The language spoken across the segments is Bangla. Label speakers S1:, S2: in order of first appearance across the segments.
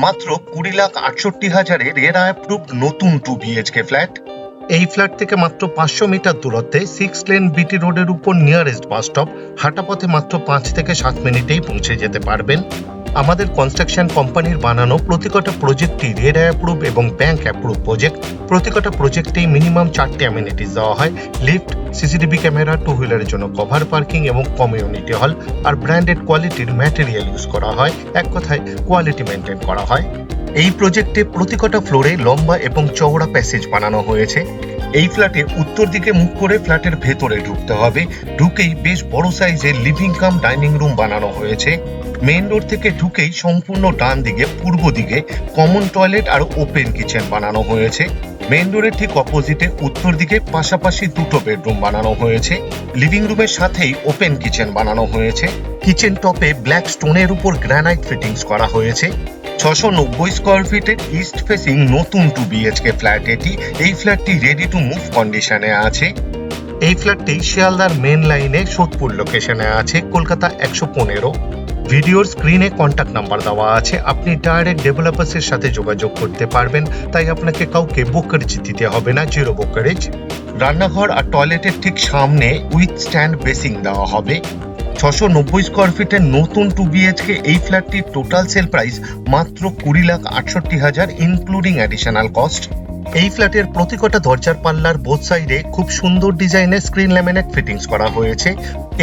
S1: মাত্র 20,68,000-এ রেরা অ্যাপ্রুভ নতুন 2 বিএইচকে ফ্ল্যাট। এই ফ্ল্যাট থেকে মাত্র 500 মিটার দূরত্বে 6 লেন বিটি রোডের উপর নিয়ারেস্ট বাস স্টপ, হাঁটা পথে মাত্র 5 থেকে 7 মিনিটেই পৌঁছে যেতে পারবেন। আমাদের কনস্ট্রাকশন কোম্পানির বানানো প্রতিকটা প্রজেক্টই রেরা অ্যাপ্রুভ এবং ব্যাংক অ্যাপ্রুভ প্রজেক্ট। প্রতিকটা প্রজেক্টেই মিনিমাম 4টে অ্যামেনিটিস দেওয়া হয়: লিফট, সিসিটিভি ক্যামেরা, টু হুইলারের জন্য কভার পার্কিং এবং কমিউনিটি হল। আর ব্র্যান্ডেড কোয়ালিটির ম্যাটেরিয়াল ইউজ করা হয়, এক কথায় কোয়ালিটি মেনটেন করা হয়। এই প্রজেক্টে প্রতিকটা ফ্লোরে লম্বা এবং চওড়া প্যাসেজ বানানো হয়েছে। এই ফ্ল্যাটে উত্তর দিকে মুখ করে ফ্ল্যাটের ভেতরে ঢুকতে হবে। ঢুকেই বেশ বড় সাইজের লিভিং কাম ডাইনিং রুম বানানো হয়েছে। মেইন রোড থেকে ঢুকেই সম্পূর্ণ ডান দিকে পূর্ব দিকে কমন টয়লেট আর ওপেন কিচেন বানানো হয়েছে। মেইন রোডের ঠিক অপোজিটে উত্তর দিকে পাশাপাশি দুটো বেডরুম বানানো হয়েছে। লিভিং রুমের সাথেই ওপেন কিচেন বানানো হয়েছে। কিচেন টপে ব্ল্যাক স্টোনের উপর গ্রানাইট ফিটিংস করা হয়েছে। 690 স্কোয়ার ফিটের ইস্ট ফেসিং নতুন 2 বিএইচকে ফ্ল্যাট এটি। এই ফ্ল্যাটটি রেডি টু মুভ কন্ডিশনে আছে। এই ফ্ল্যাটটি শিয়ালদার মেন লাইনে সোদপুর লোকেশনে আছে, কলকাতা 115। ভিডিওর স্ক্রিনে কন্ট্যাক্ট নাম্বার দেওয়া আছে, আপনি ডাইরেক্ট ডেভেলপার্সের সাথে যোগাযোগ করতে পারবেন, তাই আপনাকে কাউকে ব্রোকারেজ দিতে হবে না, জিরো ব্রোকারেজ। রান্নাঘর আর টয়লেটের ঠিক সামনে উইথ স্ট্যান্ড বেসিং দেওয়া হবে। 690 স্কোয়ার ফিটের নতুন 2 বিএইচকে এই ফ্ল্যাটটির টোটাল সেল প্রাইস মাত্র 20,68,000 ইনক্লুডিং অ্যাডিশনাল কস্ট। এই ফ্ল্যাটের প্রতিকটা দরজার পাল্লার বোথ সাইডে খুব সুন্দর ডিজাইনের স্ক্রিন ল্যামিনেট ফিটিংস করা হয়েছে।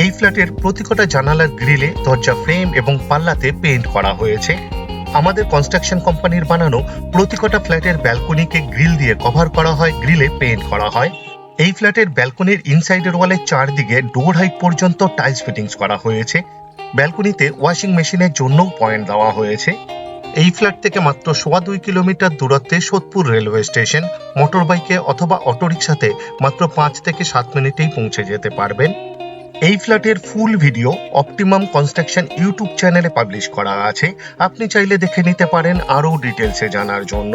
S1: এই ফ্ল্যাটের প্রতিকটা জানালার গ্রিলে, দরজা ফ্রেম এবং পাল্লাতে পেইন্ট করা হয়েছে। আমাদের কনস্ট্রাকশন কোম্পানির বানানো প্রতিকটা ফ্ল্যাটের ব্যালকনিকে গ্রিল দিয়ে কভার করা হয়, গ্রিলে পেইন্ট করা হয়। এই ফ্ল্যাটের ব্যালকনির ইনসাইডের ওয়ালের চারদিকে ডোর হাইট পর্যন্ত টাইলস ফিটিংস করা হয়েছে। ব্যালকনিতে ওয়াশিং মেশিনের জন্যও পয়েন্ট দেওয়া হয়েছে। এই ফ্ল্যাট থেকে মাত্র 2.25 কিলোমিটার দূরত্বে সোদপুর রেলওয়ে স্টেশন। মোটর বাইকে অথবা অটোরিকশাতে মাত্র 5 থেকে 7 মিনিটেই পৌঁছে যেতে পারবেন। এই ফ্ল্যাটের full video optimum construction YouTube চ্যানেলে পাবলিশ করা আছে, আপনি চাইলে দেখে নিতে পারেন আরও ডিটেলসে জানার জন্য।